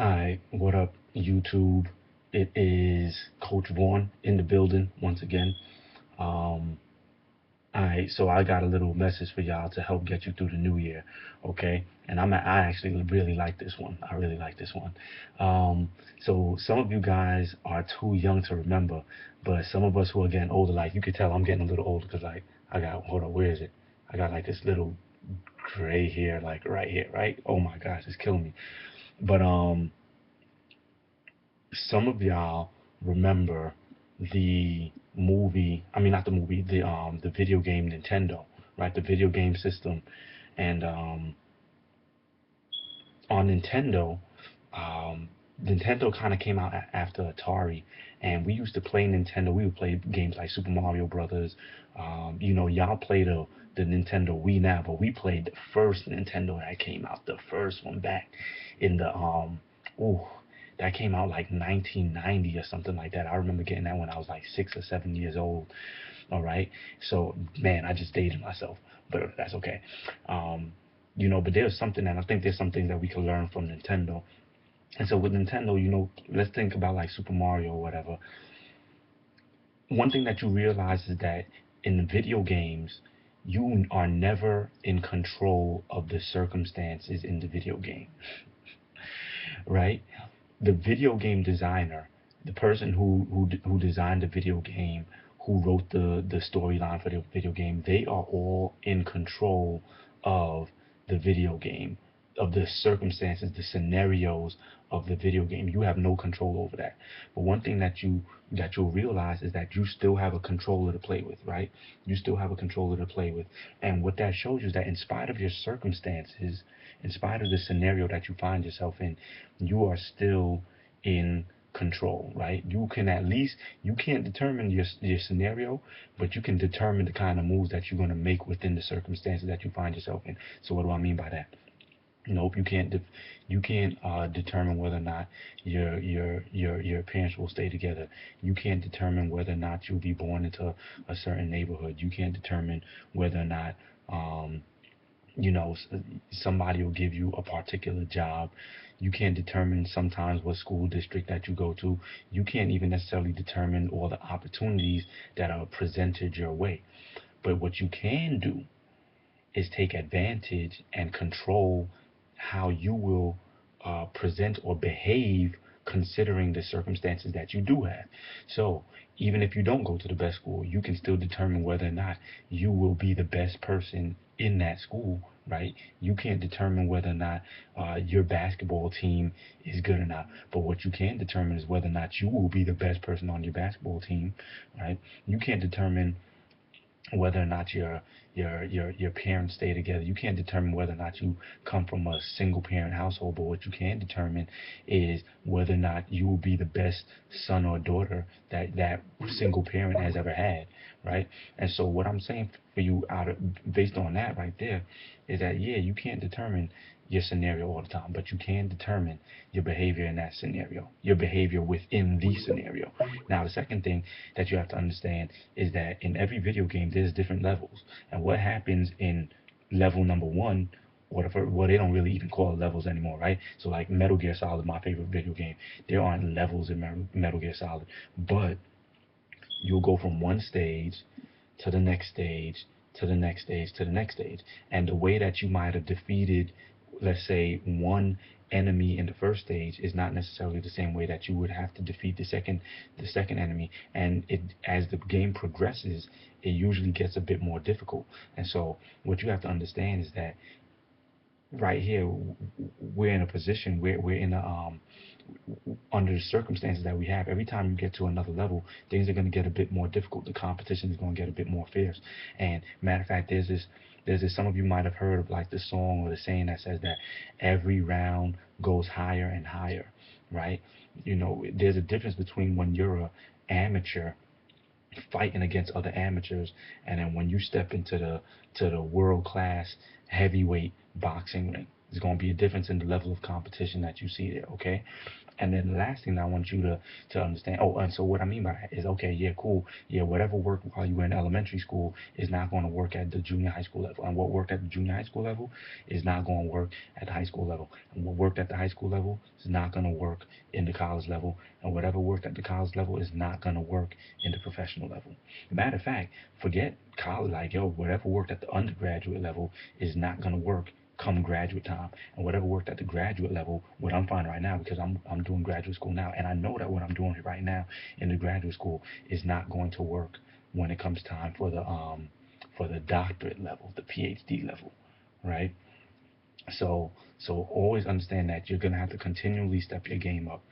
Alright, what up, YouTube? It is Coach Vaughn in the building once again. Um, alright, so I got a little message for y'all to help get you through the new year, okay? And I actually really like this one. I really like this one. So some of you guys are too young to remember, but some of us who are getting older, like you could tell I'm getting a little older because like I got, hold on, where is it? I got like this little gray hair, like right here, right? Oh my gosh, it's killing me. But some of y'all remember the movie, I mean not the movie, the video game Nintendo, right? The video game system. And on Nintendo, um, Nintendo kind of came out after Atari, and we used to play Nintendo. We would play games like Super Mario Brothers. Y'all played the Nintendo Wii now, but we played the first Nintendo that came out, the first one back in the ooh, that came out like 1990 or something like that. I remember getting that when I was like 6 or 7 years old. All right, so man, I just dated myself, but that's okay. Um, but there's something, and I think there's something that we can learn from Nintendo. And so with Nintendo, let's think about like Super Mario or whatever. One thing that you realize is that in the video games, you are never in control of the circumstances in the video game, right? The video game designer, the person who designed the video game, who wrote the storyline for the video game, they are all in control of the video game, of the circumstances, the scenarios of the video game. You have no control over that. But one thing that you'll realize is that you still have a controller to play with, right? You still have a controller to play with. And what that shows you is that in spite of your circumstances, in spite of the scenario that you find yourself in, you are still in control, right? You can at least, you can't determine your scenario, but you can determine the kind of moves that you're going to make within the circumstances that you find yourself in. So what do I mean by that? Nope, you can't determine whether or not your parents will stay together. You can't determine whether or not you'll be born into a certain neighborhood. You can't determine whether or not um, you know somebody will give you a particular job. You can't determine sometimes what school district that you go to. You can't even necessarily determine all the opportunities that are presented your way. But what you can do is take advantage and control how you will present or behave considering the circumstances that you do have. So even if you don't go to the best school, you can still determine whether or not you will be the best person in that school, right? You can't determine whether or not your basketball team is good or not. But what you can determine is whether or not you will be the best person on your basketball team, right? You can't determine whether or not your parents stay together. You can't determine whether or not you come from a single parent household, but what you can determine is whether or not you will be the best son or daughter that that single parent has ever had, right? And so what I'm saying for you out of based on that right there is that yeah, you can't determine your scenario all the time, but you can determine your behavior in that scenario, your behavior within the scenario. Now, the second thing that you have to understand is that in every video game, there's different levels. And what happens in level number one, whatever, well, they don't really even call it levels anymore, right? So, like Metal Gear Solid, my favorite video game, there aren't levels in Metal Gear Solid, but you'll go from one stage to the next stage to the next stage to the next stage. And the way that you might have defeated, let's say, one enemy in the first stage is not necessarily the same way that you would have to defeat the second enemy. And it as the game progresses, it usually gets a bit more difficult. And so what you have to understand is that right here we're in a position where we're in a under the circumstances that we have, every time you get to another level, things are going to get a bit more difficult. The competition is going to get a bit more fierce. And matter of fact, there's this. Some of you might have heard of like the song or the saying that says that every round goes higher and higher, right? There's a difference between when you're a amateur fighting against other amateurs, and then when you step into the world class heavyweight boxing ring, There's going to be a difference in the level of competition that you see there, okay? And then the last thing I want you to understand. Oh, and so what I mean by that is, okay, yeah, cool, yeah, whatever worked while you were in elementary school is not going to work at the junior high school level, and what worked at the junior high school level is not going to work at the high school level, and what worked at the high school level is not going to work in the college level, and whatever worked at the college level is not going to work in the professional level. Matter of fact, forget college, like, yo, whatever worked at the undergraduate level is not going to work come graduate time, and whatever worked at the graduate level, what I'm finding right now, because I'm doing graduate school now, and I know that what I'm doing right now in the graduate school is not going to work when it comes time for the doctorate level, the PhD level, right? So always understand that you're gonna have to continually step your game up,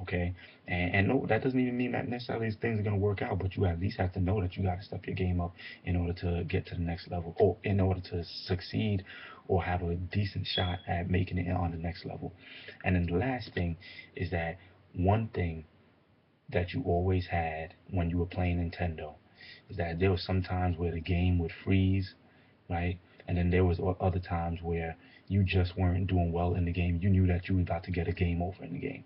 okay? And no, that doesn't even mean that necessarily things are gonna work out, but you at least have to know that you got to step your game up in order to get to the next level, or in order to succeed, or have a decent shot at making it on the next level. And then the last thing is that one thing that you always had when you were playing Nintendo is that there was some times where the game would freeze, right? And then there was other times where you just weren't doing well in the game. You knew that you were about to get a game over in the game.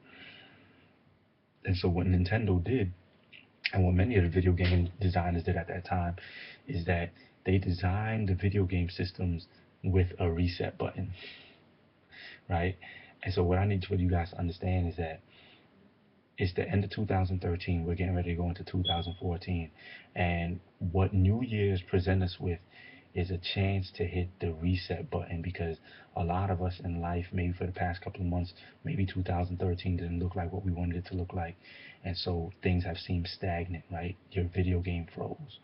And so what Nintendo did, and what many of the video game designers did at that time, is that they designed the video game systems with a reset button, right? And so what I need for you guys to understand is that it's the end of 2013. We're getting ready to go into 2014. And what New Year's present us with is a chance to hit the reset button, because a lot of us in life, maybe for the past couple of months, maybe 2013 didn't look like what we wanted it to look like. And so things have seemed stagnant, right? Your video game froze.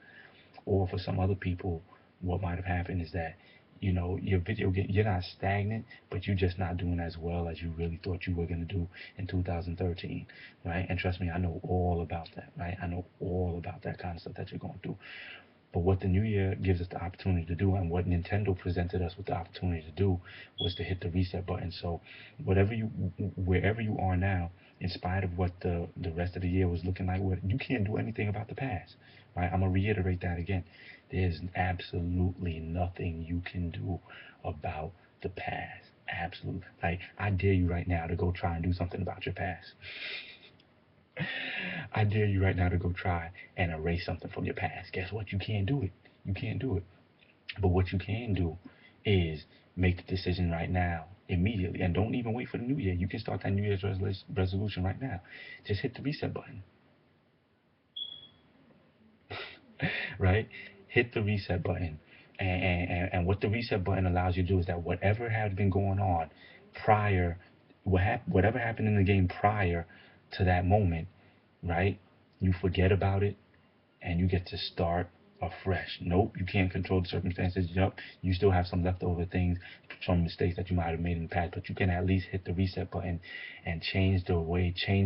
Or for some other people, what might have happened is that, your video game, you're not stagnant, but you're just not doing as well as you really thought you were going to do in 2013, right? And trust me, I know all about that, right? I know all about that kind of stuff that you're going through. But what the new year gives us the opportunity to do, and what Nintendo presented us with the opportunity to do, was to hit the reset button. So wherever you are now, in spite of what the rest of the year was looking like, you can't do anything about the past, right? I'm gonna reiterate that again. There's absolutely nothing you can do about the past. Absolutely. Like, I dare you right now to go try and do something about your past. I dare you right now to go try and erase something from your past. Guess what? You can't do it. You can't do it. But what you can do is make the decision right now, immediately, and don't even wait for the new year. You can start that New Year's resolution right now. Just hit the reset button, right? Hit the reset button. And what the reset button allows you to do is that whatever had been going on prior, whatever happened in the game prior to that moment, right? You forget about it and you get to start afresh. Nope, you can't control the circumstances. Yup, you still have some leftover things from mistakes that you might have made in the past, but you can at least hit the reset button and change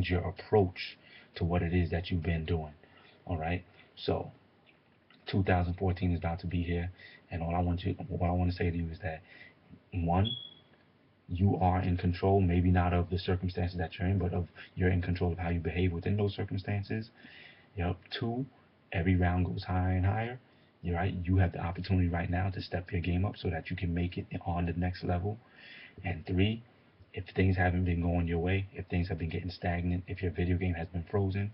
your approach to what it is that you've been doing. All right. So 2014 is about to be here, and what I want to say to you is that, one, you are in control, maybe not of the circumstances that you're in, but you're in control of how you behave within those circumstances. Yep. Two, every round goes higher and higher. You're right. You have the opportunity right now to step your game up so that you can make it on the next level. And three, if things haven't been going your way, if things have been getting stagnant, if your video game has been frozen,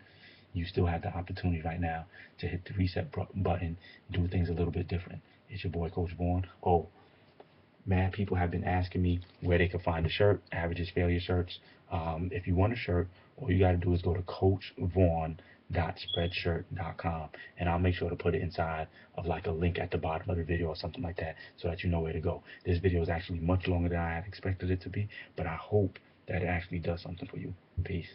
you still have the opportunity right now to hit the reset button, do things a little bit different. It's your boy, Coach Vaughn. Oh, man, people have been asking me where they can find the shirt, Averages Failure shirts. If you want a shirt, all you got to do is go to coachvaughn.spreadshirt.com, and I'll make sure to put it inside of like a link at the bottom of the video or something like that, so that you know where to go. This video is actually much longer than I had expected it to be, but I hope that it actually does something for you. Peace.